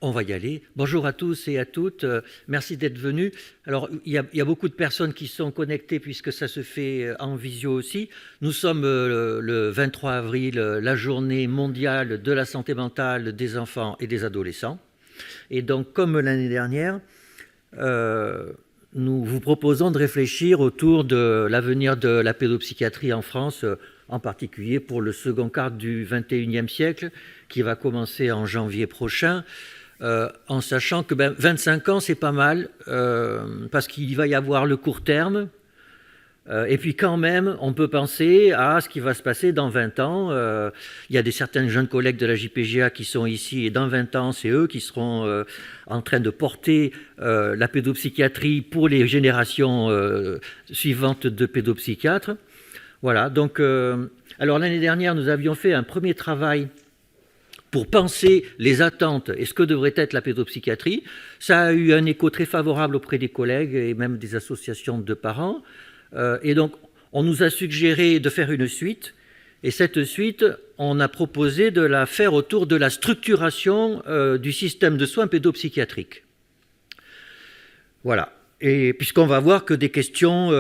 On va y aller. Bonjour à tous et à toutes. Merci d'être venus. Alors, il y a beaucoup de personnes qui sont connectées puisque ça se fait en visio aussi. Nous sommes le 23 avril, la journée mondiale de la santé mentale des enfants et des adolescents. Et donc, comme l'année dernière, nous vous proposons de réfléchir autour de l'avenir de la pédopsychiatrie en France, en particulier pour le second quart du XXIe siècle, qui va commencer en janvier prochain. En sachant que 25 ans, c'est pas mal, parce qu'il va y avoir le court terme, et puis quand même, on peut penser à ce qui va se passer dans 20 ans. Il y a certains jeunes collègues de la JPGA qui sont ici, et dans 20 ans, c'est eux qui seront en train de porter la pédopsychiatrie pour les générations suivantes de pédopsychiatres. Voilà, donc, alors l'année dernière, nous avions fait un premier travail pour penser les attentes et ce que devrait être la pédopsychiatrie. Ça a eu un écho très favorable auprès des collègues et même des associations de parents. Et donc, on nous a suggéré de faire une suite. Et cette suite, on a proposé de la faire autour de la structuration du système de soins pédopsychiatriques. Voilà. Et puisqu'on va voir que des questions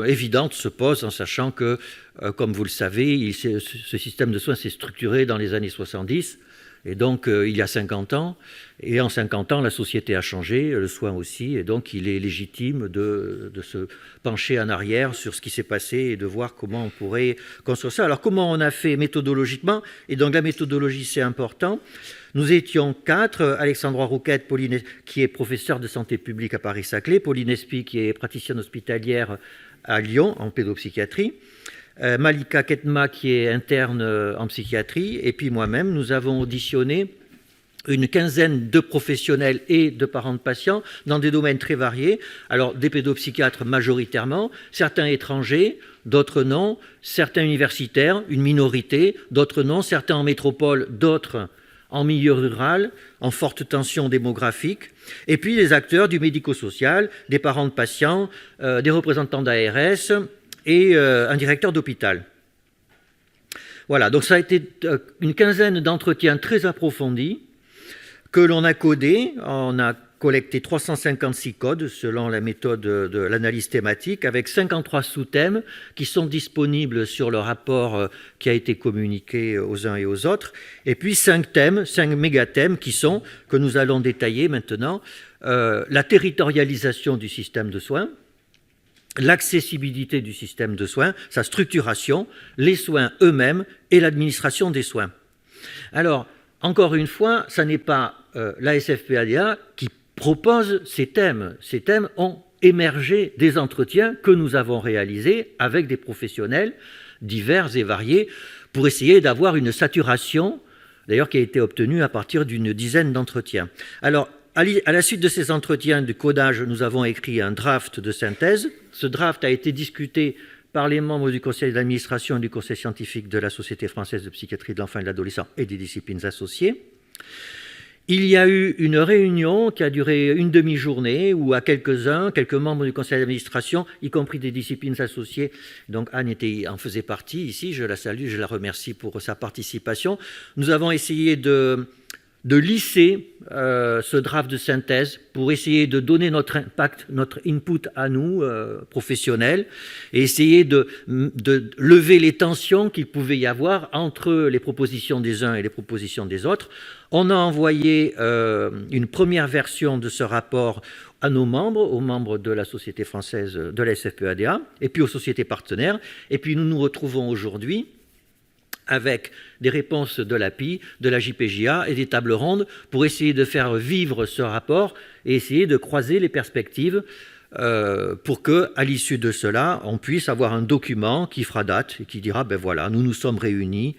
évidentes se posent en sachant que, comme vous le savez, ce système de soins s'est structuré dans les années 70. Et donc, il y a 50 ans, et en 50 ans, la société a changé, le soin aussi, et donc il est légitime de se pencher en arrière sur ce qui s'est passé et de voir comment on pourrait construire ça. Alors, comment on a fait méthodologiquement? Et donc, la méthodologie, c'est important. Nous étions 4, Alexandra Rouquette, qui est professeure de santé publique à Paris-Saclay, Pauline Espy, qui est praticienne hospitalière à Lyon, en pédopsychiatrie, Malika Ketma, qui est interne en psychiatrie, et puis moi-même, nous avons auditionné une quinzaine de professionnels et de parents de patients dans des domaines très variés. Alors, des pédopsychiatres majoritairement, certains étrangers, d'autres non, certains universitaires, une minorité, d'autres non, certains en métropole, d'autres en milieu rural, en forte tension démographique, et puis les acteurs du médico-social, des parents de patients, des représentants d'ARS, et un directeur d'hôpital. Voilà, donc ça a été une quinzaine d'entretiens très approfondis que l'on a codés. On a collecté 356 codes selon la méthode de l'analyse thématique avec 53 sous-thèmes qui sont disponibles sur le rapport qui a été communiqué aux uns et aux autres. Et puis 5 thèmes, 5 méga-thèmes que nous allons détailler maintenant. La territorialisation du système de soins, l'accessibilité du système de soins, sa structuration, les soins eux-mêmes et l'administration des soins. Alors, encore une fois, ce n'est pas la SFPADA qui propose ces thèmes. Ces thèmes ont émergé des entretiens que nous avons réalisés avec des professionnels divers et variés pour essayer d'avoir une saturation, d'ailleurs qui a été obtenue à partir d'une dizaine d'entretiens. Alors, à la suite de ces entretiens de codage, nous avons écrit un draft de synthèse. Ce draft a été discuté par les membres du conseil d'administration et du conseil scientifique de la Société française de psychiatrie de l'enfant et de l'adolescent et des disciplines associées. Il y a eu une réunion qui a duré une demi-journée où à quelques membres du conseil d'administration, y compris des disciplines associées, donc Anne en faisait partie ici, je la salue, je la remercie pour sa participation. Nous avons essayé de lisser ce draft de synthèse pour essayer de donner notre impact, notre input à nous, professionnels, et essayer de lever les tensions qu'il pouvait y avoir entre les propositions des uns et les propositions des autres. On a envoyé une première version de ce rapport à nos membres, aux membres de la Société française de la SFPADA, et puis aux sociétés partenaires, et puis nous nous retrouvons aujourd'hui avec des réponses de l'API, de la JPJA et des tables rondes pour essayer de faire vivre ce rapport et essayer de croiser les perspectives pour qu'à l'issue de cela, on puisse avoir un document qui fera date et qui dira, ben voilà, nous nous sommes réunis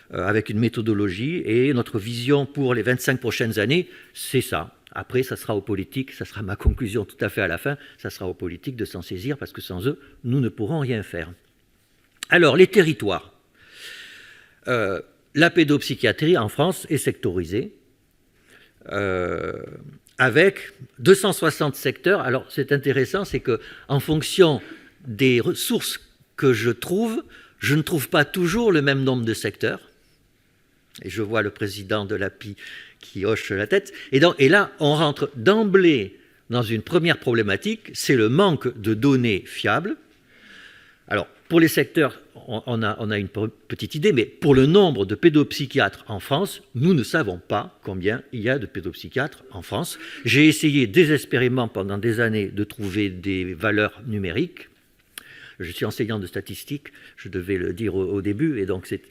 avec une méthodologie et notre vision pour les 25 prochaines années, c'est ça. Après, ça sera aux politiques, ça sera ma conclusion tout à fait à la fin, ça sera aux politiques de s'en saisir parce que sans eux, nous ne pourrons rien faire. Alors, les territoires. La pédopsychiatrie en France est sectorisée avec 260 secteurs. Alors c'est intéressant, c'est qu'en fonction des ressources que je ne trouve pas toujours le même nombre de secteurs. Et je vois le président de l'API qui hoche la tête. Et là, on rentre d'emblée dans une première problématique, c'est le manque de données fiables. Alors, pour les secteurs, on a une petite idée, mais pour le nombre de pédopsychiatres en France, nous ne savons pas combien il y a de pédopsychiatres en France. J'ai essayé désespérément pendant des années de trouver des valeurs numériques. Je suis enseignant de statistique, je devais le dire au début, et donc c'est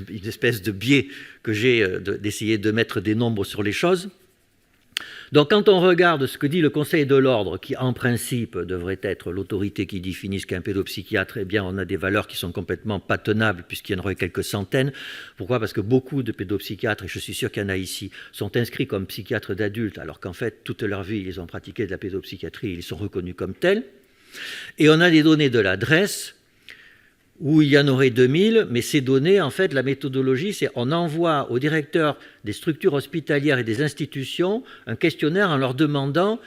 une espèce de biais que j'ai d'essayer de mettre des nombres sur les choses. Donc quand on regarde ce que dit le Conseil de l'ordre, qui en principe devrait être l'autorité qui définit ce qu'est un pédopsychiatre, eh bien on a des valeurs qui sont complètement pas tenables, puisqu'il y en aurait quelques centaines. Pourquoi ? Parce que beaucoup de pédopsychiatres, et je suis sûr qu'il y en a ici, sont inscrits comme psychiatres d'adultes, alors qu'en fait toute leur vie ils ont pratiqué de la pédopsychiatrie, ils sont reconnus comme tels. Et on a des données de l'adresse, où il y en aurait 2000, mais ces données, en fait, la méthodologie, c'est on envoie aux directeurs des structures hospitalières et des institutions un questionnaire en leur demandant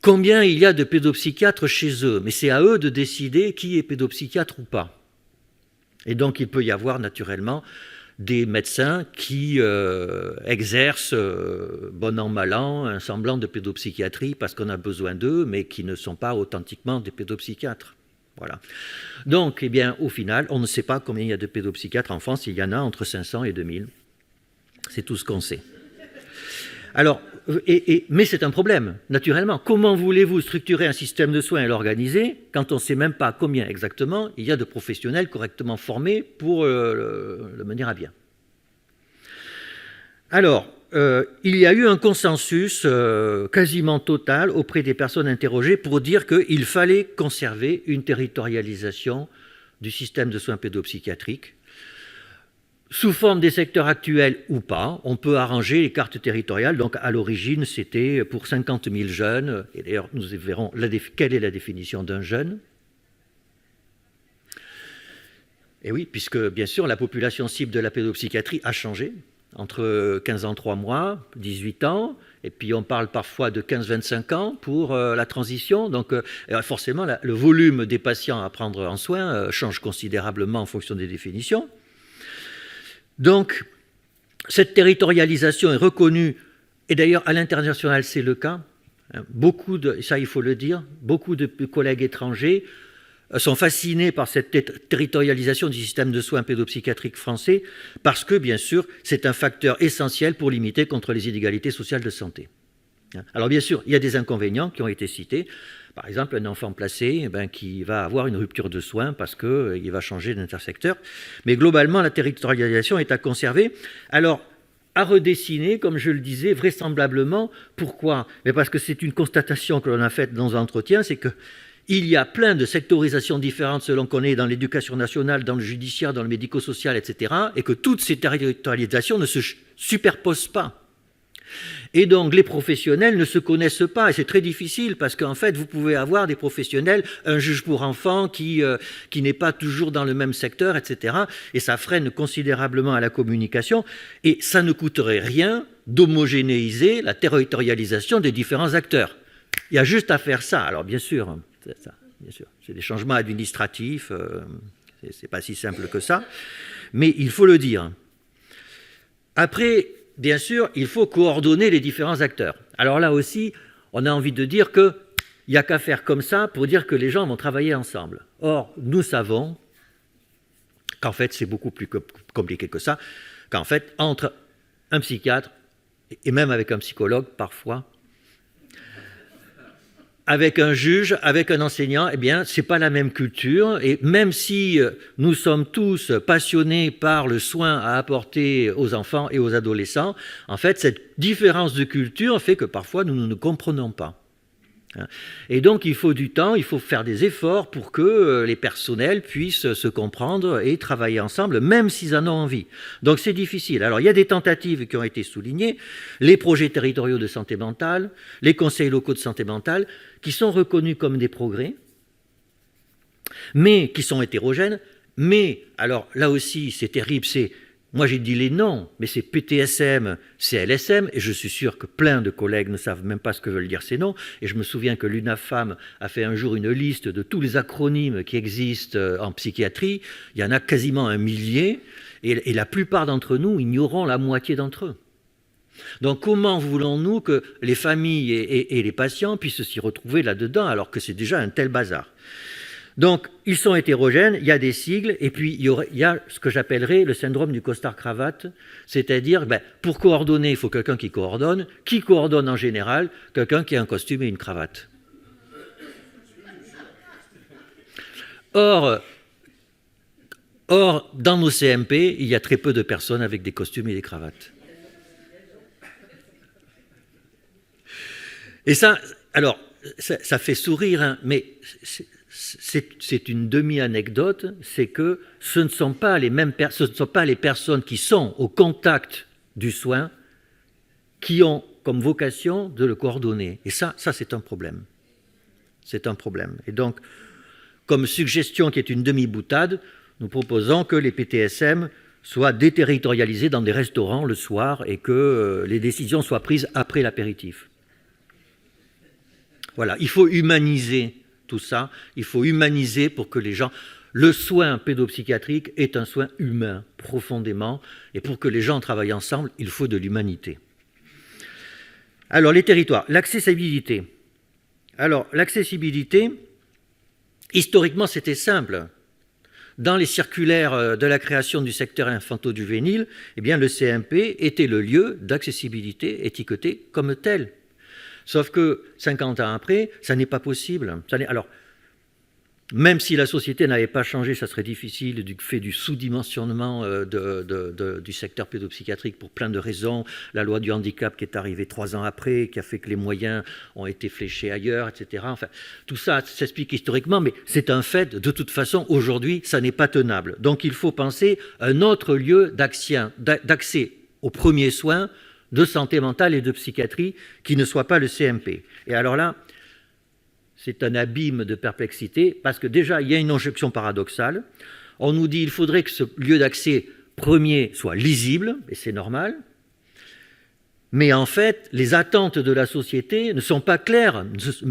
combien il y a de pédopsychiatres chez eux. Mais c'est à eux de décider qui est pédopsychiatre ou pas. Et donc, il peut y avoir naturellement des médecins qui exercent, bon an, mal an, un semblant de pédopsychiatrie parce qu'on a besoin d'eux, mais qui ne sont pas authentiquement des pédopsychiatres. Voilà. Donc, eh bien, au final, on ne sait pas combien il y a de pédopsychiatres en France. Il y en a entre 500 et 2000. C'est tout ce qu'on sait. Alors, mais c'est un problème, naturellement. Comment voulez-vous structurer un système de soins et l'organiser quand on ne sait même pas combien exactement il y a de professionnels correctement formés pour le mener à bien? Alors, il y a eu un consensus quasiment total auprès des personnes interrogées pour dire qu'il fallait conserver une territorialisation du système de soins pédopsychiatriques. Sous forme des secteurs actuels ou pas, on peut arranger les cartes territoriales. Donc à l'origine, c'était pour 50 000 jeunes. Et d'ailleurs, nous verrons quelle est la définition d'un jeune. Et oui, puisque bien sûr, la population cible de la pédopsychiatrie a changé entre 15 ans, 3 mois, 18 ans, et puis on parle parfois de 15-25 ans pour la transition. Donc forcément, le volume des patients à prendre en soin change considérablement en fonction des définitions. Donc, cette territorialisation est reconnue, et d'ailleurs à l'international c'est le cas, ça il faut le dire, beaucoup de collègues étrangers sont fascinés par cette territorialisation du système de soins pédopsychiatriques français, parce que bien sûr c'est un facteur essentiel pour limiter contre les inégalités sociales de santé. Alors bien sûr, il y a des inconvénients qui ont été cités. Par exemple, un enfant placé qui va avoir une rupture de soins parce qu'il va changer d'intersecteur. Mais globalement, la territorialisation est à conserver. Alors, à redessiner, comme je le disais, vraisemblablement. Pourquoi ? Mais parce que c'est une constatation que l'on a faite dans un entretien, c'est qu'il y a plein de sectorisations différentes selon qu'on est dans l'éducation nationale, dans le judiciaire, dans le médico-social, etc. et que toutes ces territorialisations ne se superposent pas. Et donc les professionnels ne se connaissent pas, et c'est très difficile parce qu'en fait vous pouvez avoir des professionnels, un juge pour enfants qui n'est pas toujours dans le même secteur, etc. Et ça freine considérablement à la communication, et ça ne coûterait rien d'homogénéiser la territorialisation des différents acteurs. Il y a juste à faire ça. Alors bien sûr, c'est des changements administratifs, c'est pas si simple que ça, mais il faut le dire. Après, bien sûr, il faut coordonner les différents acteurs. Alors là aussi, on a envie de dire qu'il n'y a qu'à faire comme ça pour dire que les gens vont travailler ensemble. Or, nous savons qu'en fait, c'est beaucoup plus compliqué que ça, qu'en fait, entre un psychiatre, et même avec un psychologue parfois, avec un juge, avec un enseignant, eh bien, ce n'est pas la même culture. Et même si nous sommes tous passionnés par le soin à apporter aux enfants et aux adolescents, en fait, cette différence de culture fait que parfois nous ne comprenons pas. Et donc, il faut du temps, il faut faire des efforts pour que les personnels puissent se comprendre et travailler ensemble, même s'ils en ont envie. Donc, c'est difficile. Alors, il y a des tentatives qui ont été soulignées, les projets territoriaux de santé mentale, les conseils locaux de santé mentale, qui sont reconnus comme des progrès, mais qui sont hétérogènes. Mais, alors là aussi, c'est terrible, moi j'ai dit les noms, mais c'est PTSM, CLSM, et je suis sûr que plein de collègues ne savent même pas ce que veulent dire ces noms. Et je me souviens que l'UNAFAM a fait un jour une liste de tous les acronymes qui existent en psychiatrie. Il y en a quasiment 1 millier. Et la plupart d'entre nous ignorons la moitié d'entre eux. Donc comment voulons-nous que les familles et les patients puissent s'y retrouver là-dedans alors que c'est déjà un tel bazar? Donc ils sont hétérogènes, il y a des sigles, et puis il y a ce que j'appellerais le syndrome du costard-cravate, c'est-à-dire pour coordonner, il faut quelqu'un qui coordonne. Qui coordonne en général? Quelqu'un qui a un costume et une cravate. Or, dans nos CMP, il y a très peu de personnes avec des costumes et des cravates. Et ça, alors, ça fait sourire, hein, mais c'est une demi-anecdote, c'est que ce ne sont pas les personnes qui sont au contact du soin qui ont comme vocation de le coordonner. Et ça c'est un problème. C'est un problème. Et donc, comme suggestion qui est une demi-boutade, nous proposons que les PTSM soient déterritorialisés dans des restaurants le soir et que les décisions soient prises après l'apéritif. Voilà, il faut humaniser tout ça, il faut humaniser pour que les gens... Le soin pédopsychiatrique est un soin humain, profondément, et pour que les gens travaillent ensemble, il faut de l'humanité. Alors, les territoires, l'accessibilité. Alors, l'accessibilité, historiquement, c'était simple. Dans les circulaires de la création du secteur infanto-juvénile, eh bien, le CMP était le lieu d'accessibilité étiqueté comme tel. Sauf que 50 ans après, ça n'est pas possible. Alors, même si la société n'avait pas changé, ça serait difficile du fait du sous-dimensionnement du secteur pédopsychiatrique pour plein de raisons. La loi du handicap qui est arrivée 3 ans après, qui a fait que les moyens ont été fléchés ailleurs, etc. Enfin, tout ça s'explique historiquement, mais c'est un fait. De toute façon, aujourd'hui, ça n'est pas tenable. Donc, il faut penser à un autre lieu d'accès aux premiers soins de santé mentale et de psychiatrie qui ne soit pas le CMP. Et alors là, c'est un abîme de perplexité, parce que déjà, il y a une injonction paradoxale. On nous dit qu'il faudrait que ce lieu d'accès premier soit lisible, et c'est normal, mais en fait, les attentes de la société ne sont pas claires.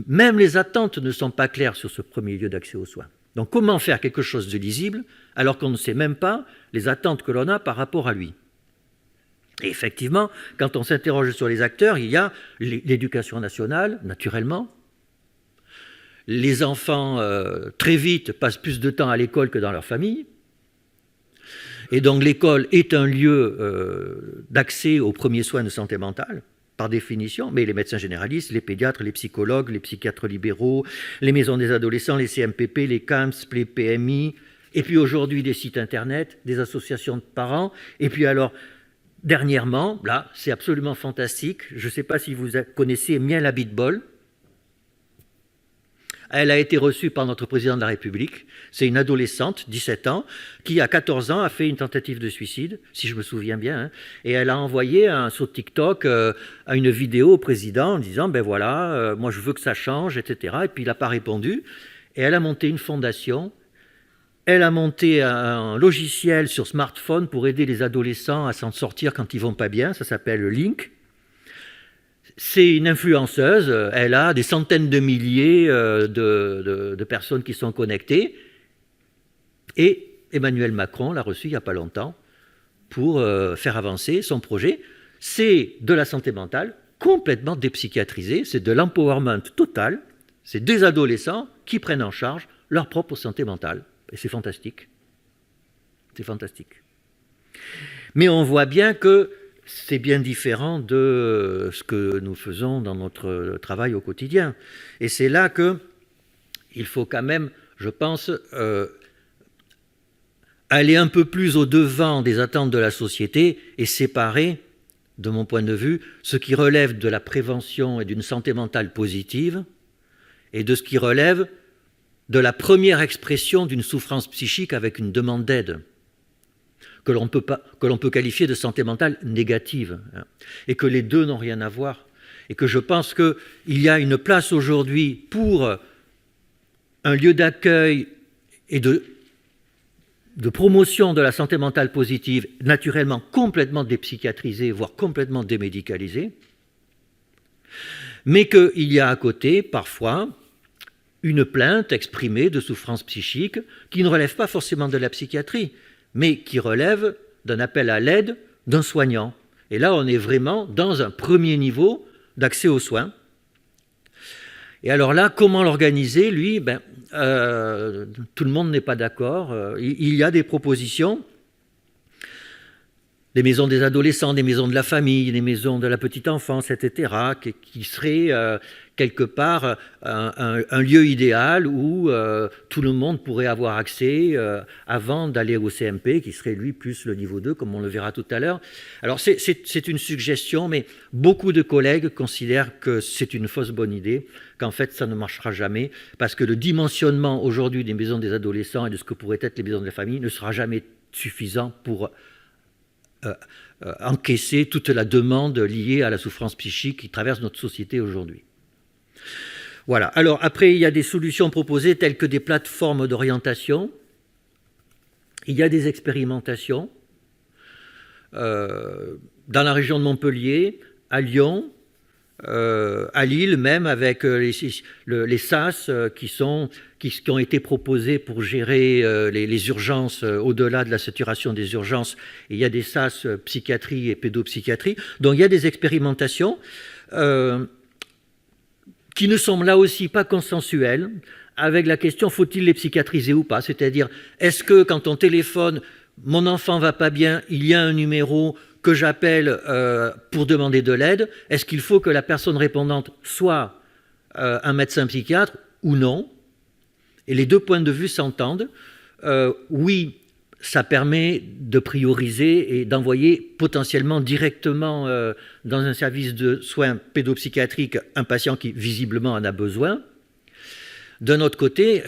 Même les attentes ne sont pas claires sur ce premier lieu d'accès aux soins. Donc comment faire quelque chose de lisible, alors qu'on ne sait même pas les attentes que l'on a par rapport à lui? Et effectivement, quand on s'interroge sur les acteurs, il y a l'éducation nationale, naturellement. Les enfants, très vite, passent plus de temps à l'école que dans leur famille. Et donc l'école est un lieu d'accès aux premiers soins de santé mentale, par définition, mais les médecins généralistes, les pédiatres, les psychologues, les psychiatres libéraux, les maisons des adolescents, les CMPP, les CAMS, les PMI, et puis aujourd'hui des sites internet, des associations de parents, et puis alors... Dernièrement, là, c'est absolument fantastique. Je ne sais pas si vous connaissez Miel Abitbol. Elle a été reçue par notre président de la République. C'est une adolescente, 17 ans, qui à 14 ans a fait une tentative de suicide, si je me souviens bien. Hein, et elle a envoyé sur TikTok une vidéo au président en disant « Ben voilà, moi je veux que ça change, etc. » Et puis il n'a pas répondu. Et elle a monté une fondation. Elle a monté un logiciel sur smartphone pour aider les adolescents à s'en sortir quand ils ne vont pas bien. Ça s'appelle Link. C'est une influenceuse. Elle a des centaines de milliers de personnes qui sont connectées. Et Emmanuel Macron l'a reçue il n'y a pas longtemps pour faire avancer son projet. C'est de la santé mentale complètement dépsychiatrisée. C'est de l'empowerment total. C'est des adolescents qui prennent en charge leur propre santé mentale. Et c'est fantastique. C'est fantastique. Mais on voit bien que c'est bien différent de ce que nous faisons dans notre travail au quotidien. Et c'est là qu'il faut quand même, je pense, aller un peu plus au-devant des attentes de la société et séparer, de mon point de vue, ce qui relève de la prévention et d'une santé mentale positive et de ce qui relève de la première expression d'une souffrance psychique avec une demande d'aide, que l'on peut qualifier de santé mentale négative, hein, et que les deux n'ont rien à voir. Et que je pense qu'il y a une place aujourd'hui pour un lieu d'accueil et de promotion de la santé mentale positive, naturellement complètement dépsychiatrisée, voire complètement démédicalisée, mais qu'il y a à côté, parfois, une plainte exprimée de souffrance psychique qui ne relève pas forcément de la psychiatrie, mais qui relève d'un appel à l'aide d'un soignant. Et là, on est vraiment dans un premier niveau d'accès aux soins. Et alors là, comment l'organiser, lui? Tout le monde n'est pas d'accord. Il y a des propositions. Des maisons des adolescents, des maisons de la famille, des maisons de la petite enfance, etc., qui seraient quelque part un lieu idéal où tout le monde pourrait avoir accès avant d'aller au CMP, qui serait lui plus le niveau 2, comme on le verra tout à l'heure. Alors c'est une suggestion, mais beaucoup de collègues considèrent que c'est une fausse bonne idée, qu'en fait ça ne marchera jamais, parce que le dimensionnement aujourd'hui des maisons des adolescents et de ce que pourraient être les maisons de la famille ne sera jamais suffisant pour encaisser toute la demande liée à la souffrance psychique qui traverse notre société aujourd'hui. Voilà. Alors après, il y a des solutions proposées telles que des plateformes d'orientation. Il y a des expérimentations dans la région de Montpellier, à Lyon, à Lille même, avec les SAS qui ont été proposés pour gérer les urgences au-delà de la saturation des urgences. Et il y a des SAS psychiatrie et pédopsychiatrie. Donc il y a des expérimentations qui ne sont là aussi pas consensuelles, avec la question faut-il les psychiatriser ou pas? C'est-à-dire, est-ce que quand on téléphone, mon enfant va pas bien, il y a un numéro que j'appelle pour demander de l'aide, est-ce qu'il faut que la personne répondante soit un médecin psychiatre ou non? Et les deux points de vue s'entendent. Oui, ça permet de prioriser et d'envoyer potentiellement directement dans un service de soins pédopsychiatriques un patient qui visiblement en a besoin. D'un autre côté,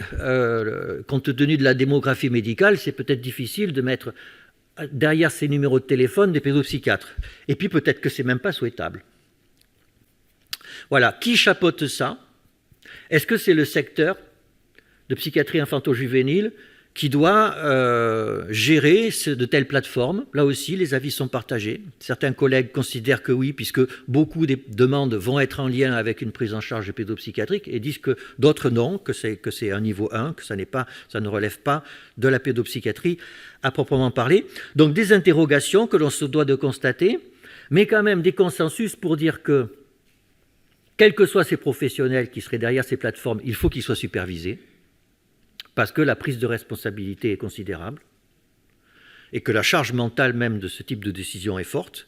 compte tenu de la démographie médicale, c'est peut-être difficile de mettre derrière ces numéros de téléphone des pédopsychiatres. Et puis peut-être que c'est même pas souhaitable. Voilà. Qui chapeaute ça? Est-ce que c'est le secteur de psychiatrie infanto-juvénile qui doit gérer de telles plateformes? Là aussi, les avis sont partagés. Certains collègues considèrent que oui, puisque beaucoup des demandes vont être en lien avec une prise en charge pédopsychiatrique, et disent que d'autres non, que c'est un niveau 1, que ça ne relève pas de la pédopsychiatrie à proprement parler. Donc des interrogations que l'on se doit de constater, mais quand même des consensus pour dire que, quels que soient ces professionnels qui seraient derrière ces plateformes, il faut qu'ils soient supervisés, parce que la prise de responsabilité est considérable et que la charge mentale même de ce type de décision est forte,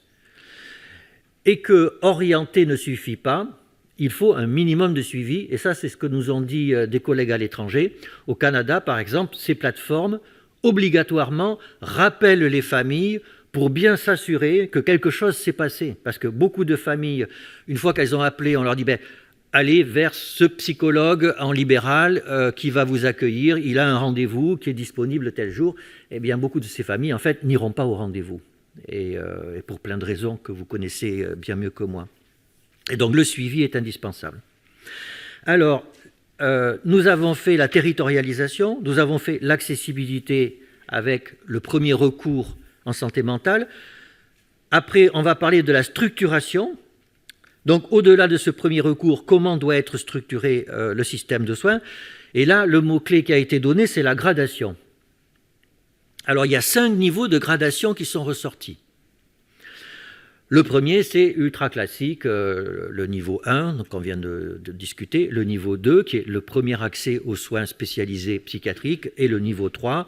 et que orienter ne suffit pas, il faut un minimum de suivi, et ça c'est ce que nous ont dit des collègues à l'étranger. Au Canada, par exemple, ces plateformes obligatoirement rappellent les familles pour bien s'assurer que quelque chose s'est passé, parce que beaucoup de familles, une fois qu'elles ont appelé, on leur dit allez vers ce psychologue en libéral qui va vous accueillir, il a un rendez-vous qui est disponible tel jour. Eh bien, beaucoup de ces familles, en fait, n'iront pas au rendez-vous. Et pour plein de raisons que vous connaissez bien mieux que moi. Et donc, le suivi est indispensable. Alors, nous avons fait la territorialisation, nous avons fait l'accessibilité avec le premier recours en santé mentale. Après, on va parler de la structuration. Donc, au-delà de ce premier recours, comment doit être structuré le système de soins? Et là, le mot-clé qui a été donné, c'est la gradation. Alors, il y a 5 niveaux de gradation qui sont ressortis. Le premier, c'est ultra classique, le niveau 1, donc on vient de discuter, le niveau 2, qui est le premier accès aux soins spécialisés psychiatriques, et le niveau 3,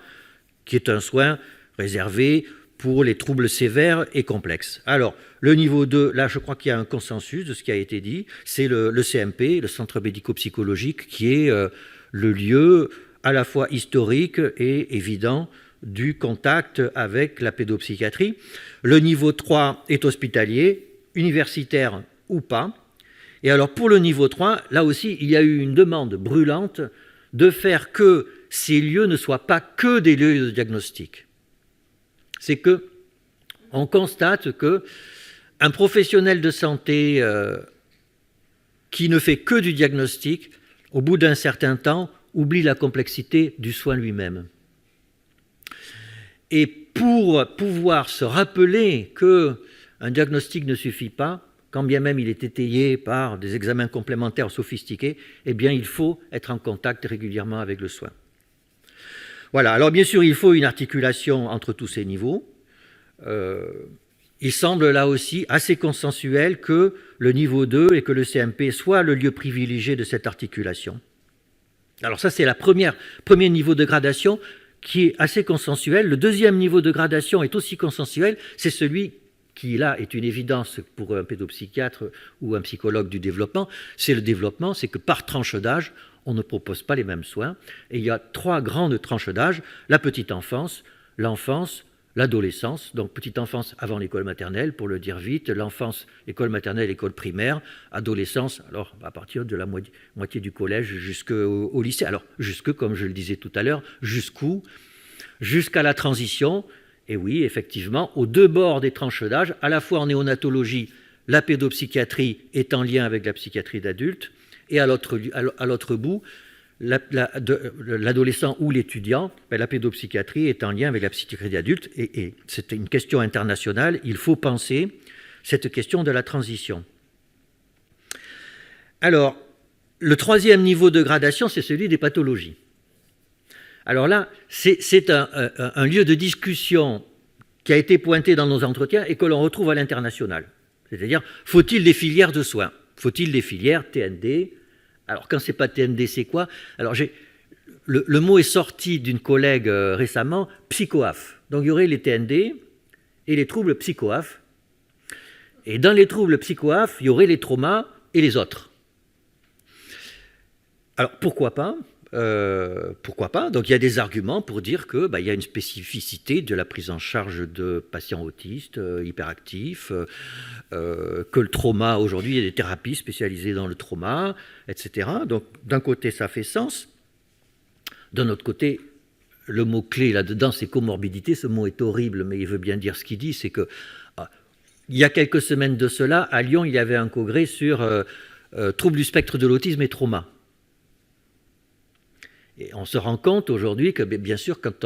qui est un soin réservé pour les troubles sévères et complexes. Alors, le niveau 2, là, je crois qu'il y a un consensus de ce qui a été dit, c'est le CMP, le centre médico-psychologique, qui est le lieu à la fois historique et évident du contact avec la pédopsychiatrie. Le niveau 3 est hospitalier, universitaire ou pas. Et alors, pour le niveau 3, là aussi, il y a eu une demande brûlante de faire que ces lieux ne soient pas que des lieux de diagnostic. C'est que on constate que un professionnel de santé qui ne fait que du diagnostic, au bout d'un certain temps, oublie la complexité du soin lui-même. Et pour pouvoir se rappeler qu'un diagnostic ne suffit pas, quand bien même il est étayé par des examens complémentaires sophistiqués, eh bien il faut être en contact régulièrement avec le soin. Voilà, alors bien sûr il faut une articulation entre tous ces niveaux. il semble là aussi assez consensuel que le niveau 2 et que le CMP soit le lieu privilégié de cette articulation. Alors ça, c'est le premier niveau de gradation qui est assez consensuel. Le deuxième niveau de gradation est aussi consensuel, c'est celui qui, là, est une évidence pour un pédopsychiatre ou un psychologue du développement, c'est le développement, c'est que par tranche d'âge, on ne propose pas les mêmes soins. Et il y a 3 grandes tranches d'âge, la petite enfance, l'enfance, l'adolescence, donc petite enfance avant l'école maternelle, pour le dire vite, l'enfance, école maternelle, école primaire, adolescence, alors à partir de la moitié du collège jusqu'au lycée. Alors, jusque, comme je le disais tout à l'heure, jusqu'où? Jusqu'à la transition. Et oui, effectivement, aux deux bords des tranches d'âge, à la fois en néonatologie, la pédopsychiatrie est en lien avec la psychiatrie d'adulte, et à l'autre bout, l'adolescent ou l'étudiant, la pédopsychiatrie est en lien avec la psychiatrie d'adulte, et c'est une question internationale, il faut penser cette question de la transition. Alors, le troisième niveau de gradation, c'est celui des pathologies. Alors là, c'est un lieu de discussion qui a été pointé dans nos entretiens et que l'on retrouve à l'international. C'est-à-dire, faut-il des filières de soins? Faut-il des filières TND? Alors, quand c'est pas TND, c'est quoi? Alors, le mot est sorti d'une collègue récemment, psychoaf. Donc, il y aurait les TND et les troubles psychoaf. Et dans les troubles psychoaf, il y aurait les traumas et les autres. Alors, pourquoi pas? Donc il y a des arguments pour dire que y a une spécificité de la prise en charge de patients autistes, hyperactifs, que le trauma, aujourd'hui, il y a des thérapies spécialisées dans le trauma, etc. Donc d'un côté, ça fait sens. D'un autre côté, le mot-clé là-dedans, c'est comorbidité. Ce mot est horrible, mais il veut bien dire ce qu'il dit. C'est que il y a quelques semaines de cela, à Lyon, il y avait un congrès sur troubles du spectre de l'autisme et trauma. Et on se rend compte aujourd'hui que, bien sûr, quand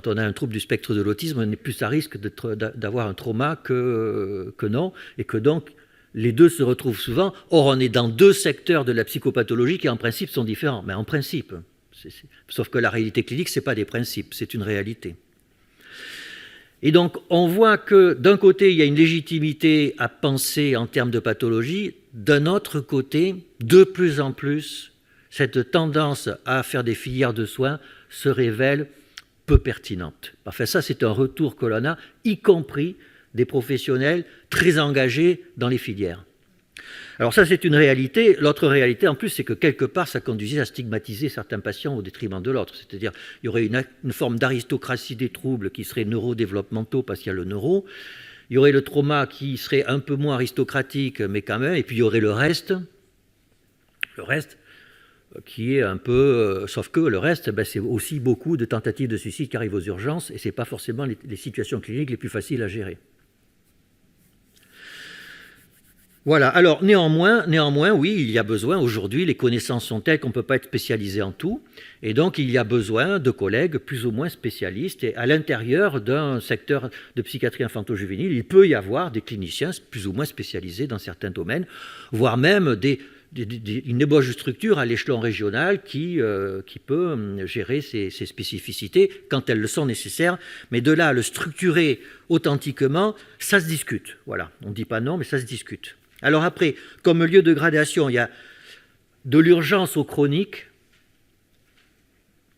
on a un trouble du spectre de l'autisme, on est plus à risque d'avoir un trauma que non, et que donc les deux se retrouvent souvent. Or, on est dans deux secteurs de la psychopathologie qui, en principe, sont différents. Mais en principe, sauf que la réalité clinique, ce n'est pas des principes, c'est une réalité. Et donc, on voit que d'un côté, il y a une légitimité à penser en termes de pathologie, d'un autre côté, de plus en plus, cette tendance à faire des filières de soins se révèle peu pertinente. Enfin, ça, c'est un retour que l'on a, y compris des professionnels très engagés dans les filières. Alors ça, c'est une réalité. L'autre réalité, en plus, c'est que quelque part, ça conduisait à stigmatiser certains patients au détriment de l'autre. C'est-à-dire, il y aurait une forme d'aristocratie des troubles qui serait neurodéveloppementaux parce qu'il y a le neuro. Il y aurait le trauma qui serait un peu moins aristocratique, mais quand même. Et puis, il y aurait le reste qui est un peu... sauf que le reste, c'est aussi beaucoup de tentatives de suicide qui arrivent aux urgences et ce n'est pas forcément les situations cliniques les plus faciles à gérer. Voilà, alors néanmoins, oui, il y a besoin, aujourd'hui, les connaissances sont telles qu'on ne peut pas être spécialisé en tout, et donc il y a besoin de collègues plus ou moins spécialistes, et à l'intérieur d'un secteur de psychiatrie infanto-juvénile, il peut y avoir des cliniciens plus ou moins spécialisés dans certains domaines, voire même une ébauche de structure à l'échelon régional qui peut gérer ces spécificités quand elles le sont nécessaires. Mais de là à le structurer authentiquement, ça se discute. Voilà, on ne dit pas non, mais ça se discute. Alors après, comme lieu de gradation, il y a de l'urgence au chronique.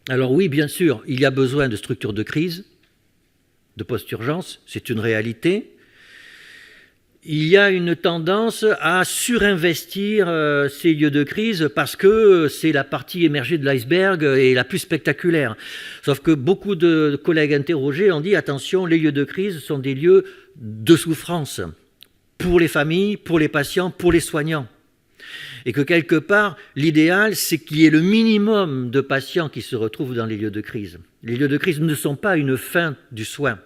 Alors oui, bien sûr, il y a besoin de structures de crise, de post-urgence, c'est une réalité. Il y a une tendance à surinvestir ces lieux de crise parce que c'est la partie émergée de l'iceberg et la plus spectaculaire. Sauf que beaucoup de collègues interrogés ont dit « Attention, les lieux de crise sont des lieux de souffrance pour les familles, pour les patients, pour les soignants. » Et que quelque part, l'idéal, c'est qu'il y ait le minimum de patients qui se retrouvent dans les lieux de crise. Les lieux de crise ne sont pas une fin du soin.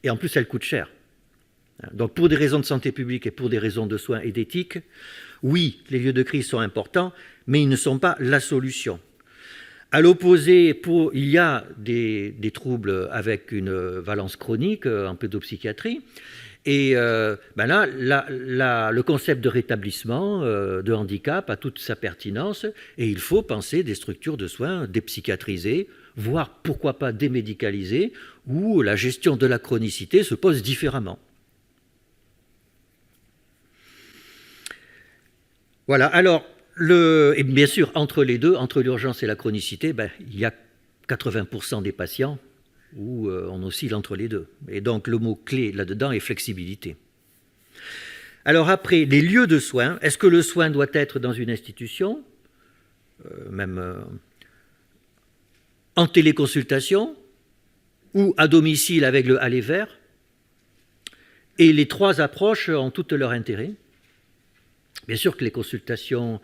Et en plus, elles coûtent cher. Donc pour des raisons de santé publique et pour des raisons de soins et d'éthique, oui, les lieux de crise sont importants, mais ils ne sont pas la solution. À l'opposé, il y a des troubles avec une valence chronique en pédopsychiatrie, et là, le concept de rétablissement, de handicap a toute sa pertinence, et il faut penser des structures de soins dépsychiatrisées, voire pourquoi pas démédicalisé, où la gestion de la chronicité se pose différemment. Voilà, alors, et bien sûr, entre les deux, entre l'urgence et la chronicité, il y a 80% des patients où on oscille entre les deux. Et donc, le mot-clé là-dedans est flexibilité. Alors après, les lieux de soins, est-ce que le soin doit être dans une institution, en téléconsultation, ou à domicile avec le aller vert? Et les trois approches ont toutes leur intérêt. Bien sûr que les consultations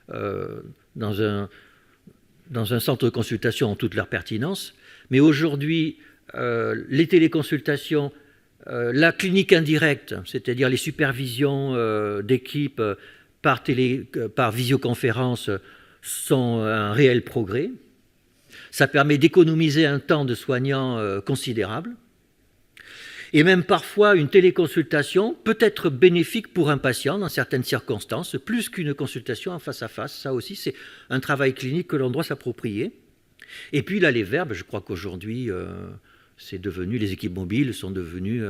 dans un centre de consultation ont toute leur pertinence, mais aujourd'hui, les téléconsultations, la clinique indirecte, c'est-à-dire les supervisions d'équipe par visioconférence, sont un réel progrès. Ça permet d'économiser un temps de soignant considérable. Et même parfois, une téléconsultation peut être bénéfique pour un patient dans certaines circonstances, plus qu'une consultation en face à face. Ça aussi, c'est un travail clinique que l'on doit s'approprier. Et puis l'aller vert, je crois qu'aujourd'hui, les équipes mobiles sont devenues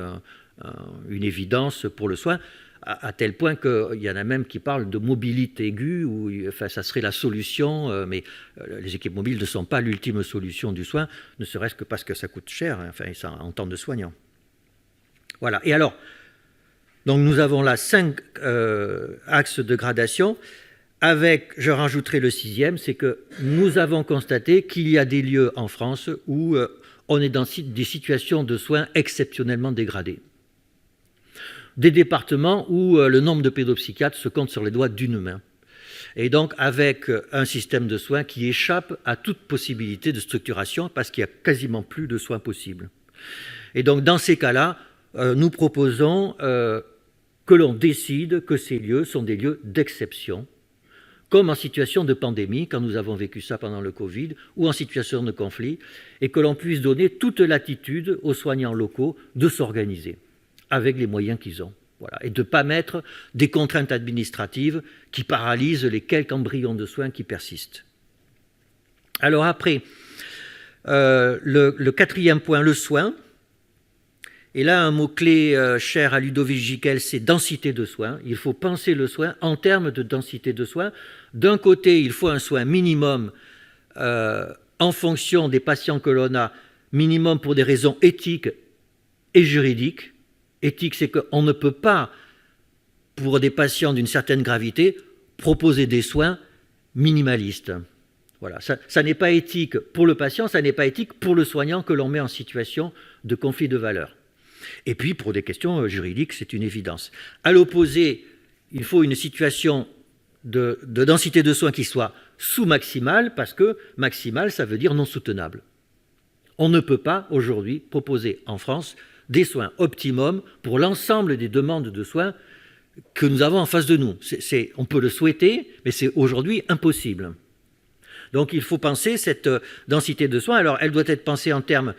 une évidence pour le soin, à tel point qu'il y en a même qui parlent de mobilité aiguë, où ça serait la solution, mais les équipes mobiles ne sont pas l'ultime solution du soin, ne serait-ce que parce que ça coûte cher, en temps de soignant. Voilà. Et alors, donc nous avons là 5 axes de gradation, avec, je rajouterai le 6e, c'est que nous avons constaté qu'il y a des lieux en France où on est dans des situations de soins exceptionnellement dégradées. Des départements où le nombre de pédopsychiatres se compte sur les doigts d'une main. Et donc avec un système de soins qui échappe à toute possibilité de structuration parce qu'il n'y a quasiment plus de soins possibles. Et donc dans ces cas-là, nous proposons que l'on décide que ces lieux sont des lieux d'exception, comme en situation de pandémie, quand nous avons vécu ça pendant le Covid, ou en situation de conflit, et que l'on puisse donner toute latitude aux soignants locaux de s'organiser avec les moyens qu'ils ont. Voilà. Et de ne pas mettre des contraintes administratives qui paralysent les quelques embryons de soins qui persistent. Alors après, le 4e point, le soin. Et là, un mot-clé cher à Ludovic Gicquel, c'est densité de soins. Il faut penser le soin en termes de densité de soins. D'un côté, il faut un soin minimum en fonction des patients que l'on a, minimum pour des raisons éthiques et juridiques. Éthique, c'est qu'on ne peut pas, pour des patients d'une certaine gravité, proposer des soins minimalistes. Voilà. Ça n'est pas éthique pour le patient, ça n'est pas éthique pour le soignant que l'on met en situation de conflit de valeurs. Et puis, pour des questions juridiques, c'est une évidence. À l'opposé, il faut une situation de densité de soins qui soit sous-maximale, parce que maximale, ça veut dire non soutenable. On ne peut pas, aujourd'hui, proposer en France des soins optimum pour l'ensemble des demandes de soins que nous avons en face de nous. On peut le souhaiter, mais c'est aujourd'hui impossible. Donc il faut penser cette densité de soins. Alors elle doit être pensée en termes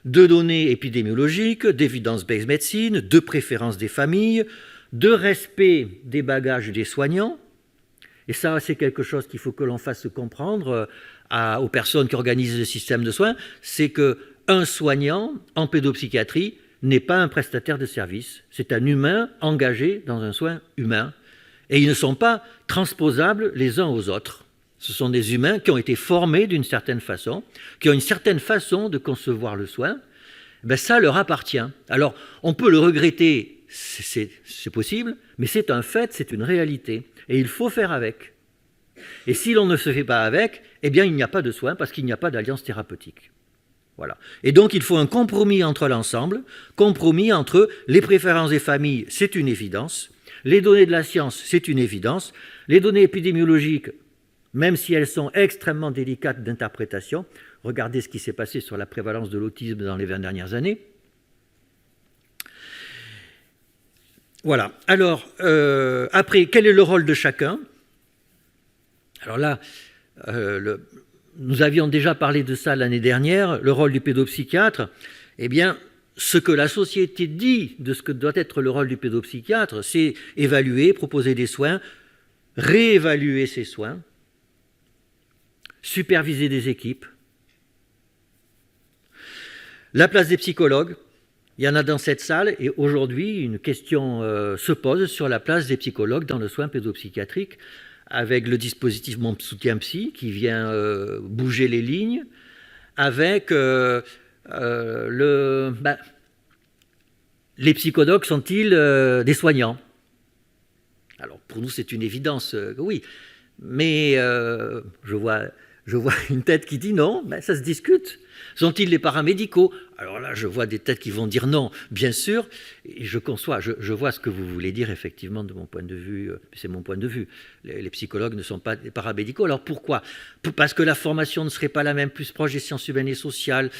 de données épidémiologiques, d'évidence-based medicine, de préférence des familles, de respect des bagages des soignants. Et ça, c'est quelque chose qu'il faut que l'on fasse comprendre aux personnes qui organisent le système de soins, c'est qu'un soignant en pédopsychiatrie n'est pas un prestataire de service, c'est un humain engagé dans un soin humain. Et ils ne sont pas transposables les uns aux autres. Ce sont des humains qui ont été formés d'une certaine façon, qui ont une certaine façon de concevoir le soin. Ça leur appartient. Alors, on peut le regretter, c'est possible, mais c'est un fait, c'est une réalité. Et il faut faire avec. Et si l'on ne se fait pas avec, eh bien, il n'y a pas de soin parce qu'il n'y a pas d'alliance thérapeutique. Voilà. Et donc, il faut un compromis entre l'ensemble, compromis entre les préférences des familles, c'est une évidence, les données de la science, c'est une évidence, les données épidémiologiques, même si elles sont extrêmement délicates d'interprétation, regardez ce qui s'est passé sur la prévalence de l'autisme dans les 20 dernières années. Voilà. Alors, après, quel est le rôle de chacun? Alors là, nous avions déjà parlé de ça l'année dernière, le rôle du pédopsychiatre. Eh bien, ce que la société dit de ce que doit être le rôle du pédopsychiatre, c'est évaluer, proposer des soins, réévaluer ces soins, superviser des équipes, La place des psychologues, il y en a dans cette salle, et aujourd'hui, une question se pose sur la place des psychologues dans le soin pédopsychiatrique, avec le dispositif Mon Soutien Psy, qui vient bouger les lignes, avec les psychologues sont-ils des soignants? Alors, pour nous, c'est une évidence, oui. Mais je vois une tête qui dit non, ben, ça se discute. Sont-ils les paramédicaux? Alors là, je vois des têtes qui vont dire non, bien sûr, et je conçois, je vois ce que vous voulez dire, effectivement, de mon point de vue, c'est mon point de vue. Les psychologues ne sont pas des paramédicaux. Alors pourquoi? Parce que la formation ne serait pas la même, plus proche des sciences humaines et sociales.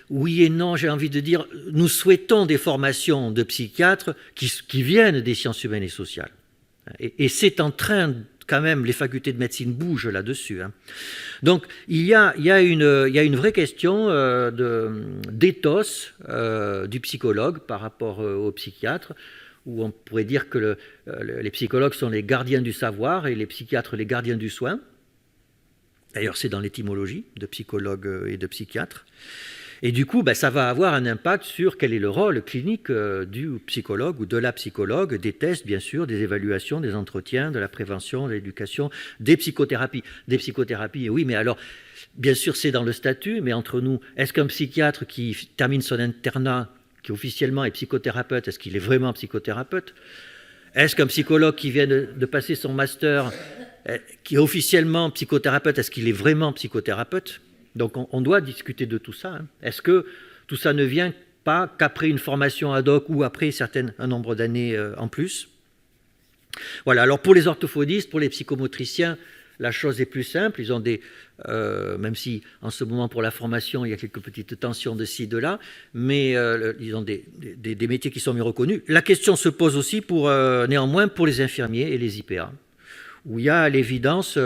Oui et non, j'ai envie de dire, nous souhaitons des formations de psychiatres qui viennent des sciences humaines et sociales. Et c'est en train quand même, les facultés de médecine bougent là-dessus. Hein. Donc, il y a une vraie question d'éthos du psychologue par rapport au psychiatre, où on pourrait dire que les psychologues sont les gardiens du savoir et les psychiatres les gardiens du soin. D'ailleurs, c'est dans l'étymologie de psychologue et de psychiatre. Et du coup, ça va avoir un impact sur quel est le rôle clinique du psychologue ou de la psychologue, des tests, bien sûr, des évaluations, des entretiens, de la prévention, de l'éducation, des psychothérapies. Des psychothérapies, oui, mais alors, bien sûr, c'est dans le statut, mais entre nous, est-ce qu'un psychiatre qui termine son internat, qui officiellement est psychothérapeute, est-ce qu'il est vraiment psychothérapeute? Est-ce qu'un psychologue qui vient de passer son master, qui est officiellement psychothérapeute, est-ce qu'il est vraiment psychothérapeute? Donc on doit discuter de tout ça. Hein. Est-ce que tout ça ne vient pas qu'après une formation ad hoc ou après un nombre d'années en plus? Voilà, alors pour les orthophonistes, pour les psychomotriciens, la chose est plus simple. Ils ont même si en ce moment pour la formation, il y a quelques petites tensions de ci, de là, mais ils ont des métiers qui sont mieux reconnus. La question se pose aussi néanmoins pour les infirmiers et les IPA, où il y a à l'évidence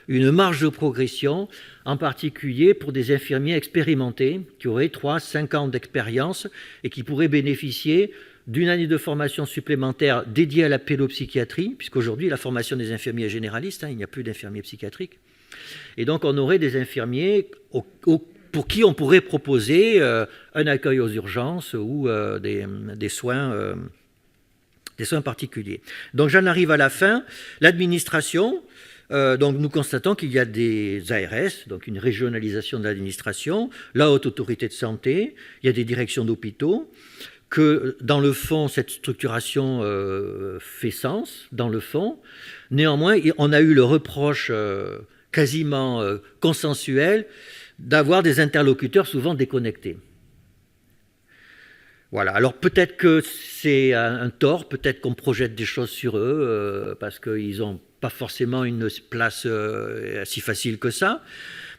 une marge de progression, en particulier pour des infirmiers expérimentés qui auraient 3-5 ans d'expérience et qui pourraient bénéficier d'une année de formation supplémentaire dédiée à la pédopsychiatrie, puisqu'aujourd'hui, la formation des infirmiers est généraliste, il n'y a plus d'infirmiers psychiatriques. Et donc, on aurait des infirmiers pour qui on pourrait proposer un accueil aux urgences ou des soins particuliers. Donc j'en arrive à la fin. L'administration, donc nous constatons qu'il y a des ARS, donc une régionalisation de l'administration, la haute autorité de santé, il y a des directions d'hôpitaux, que dans le fond, cette structuration fait sens, dans le fond. Néanmoins, on a eu le reproche quasiment consensuel d'avoir des interlocuteurs souvent déconnectés. Voilà, alors peut-être que c'est un tort, peut-être qu'on projette des choses sur eux, parce qu'ils n'ont pas forcément une place si facile que ça,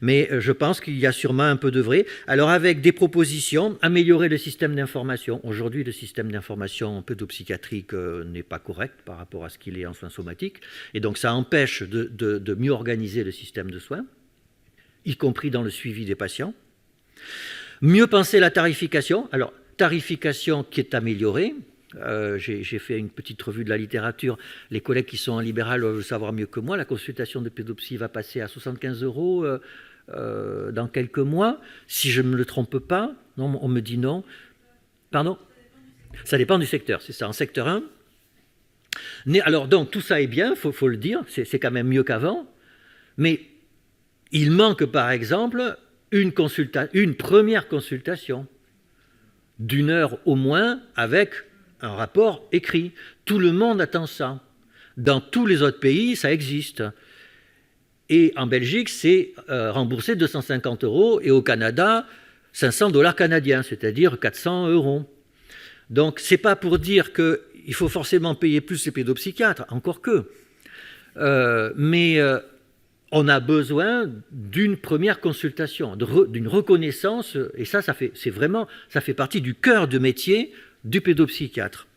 mais je pense qu'il y a sûrement un peu de vrai. Alors avec des propositions, améliorer le système d'information. Aujourd'hui, le système d'information pédopsychiatrique n'est pas correct par rapport à ce qu'il est en soins somatiques, et donc ça empêche de mieux organiser le système de soins, y compris dans le suivi des patients. Mieux penser la tarification. Alors, tarification qui est améliorée. J'ai fait une petite revue de la littérature. Les collègues qui sont en libéral doivent le savoir mieux que moi. La consultation de pédopsie va passer à 75 € dans quelques mois, si je ne me trompe pas. Non, on me dit non. Pardon? Ça dépend du secteur, c'est ça. En secteur 1. Alors donc, tout ça est bien, il faut le dire, c'est quand même mieux qu'avant. Mais il manque, par exemple, une première consultation d'1 heure au moins avec un rapport écrit. Tout le monde attend ça. Dans tous les autres pays, ça existe. Et en Belgique, c'est remboursé 250 € et au Canada, 500 $ canadiens, c'est-à-dire 400 €. Donc, ce n'est pas pour dire qu'il faut forcément payer plus les pédopsychiatres, encore que. Mais on a besoin d'une première consultation, d'une reconnaissance, et ça fait partie du cœur de métier du pédopsychiatre.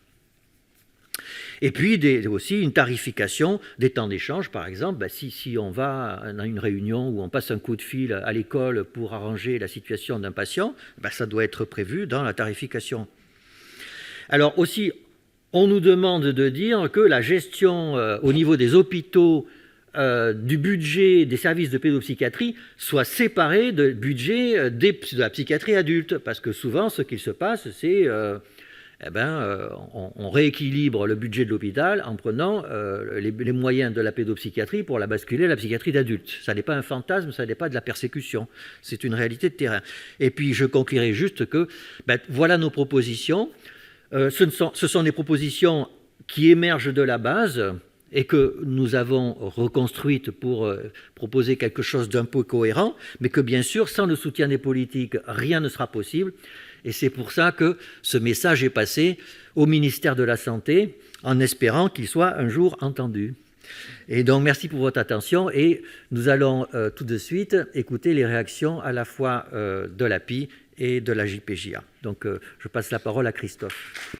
Et puis aussi une tarification des temps d'échange, par exemple. Si on va à une réunion où on passe un coup de fil à l'école pour arranger la situation d'un patient, ça doit être prévu dans la tarification. Alors aussi, on nous demande de dire que la gestion au niveau des hôpitaux du budget des services de pédopsychiatrie soit séparé du budget de la psychiatrie adulte. Parce que souvent, ce qu'il se passe, c'est on rééquilibre le budget de l'hôpital en prenant les moyens de la pédopsychiatrie pour la basculer à la psychiatrie d'adulte. Ça n'est pas un fantasme, ça n'est pas de la persécution. C'est une réalité de terrain. Et puis, je conclurai juste que voilà nos propositions. Ce sont des propositions qui émergent de la base et que nous avons reconstruite pour proposer quelque chose d'un peu cohérent, mais que bien sûr, sans le soutien des politiques, rien ne sera possible. Et c'est pour ça que ce message est passé au ministère de la Santé, en espérant qu'il soit un jour entendu. Et donc, merci pour votre attention, et nous allons tout de suite écouter les réactions à la fois de l'API et de la JPJA. Donc, je passe la parole à Christophe.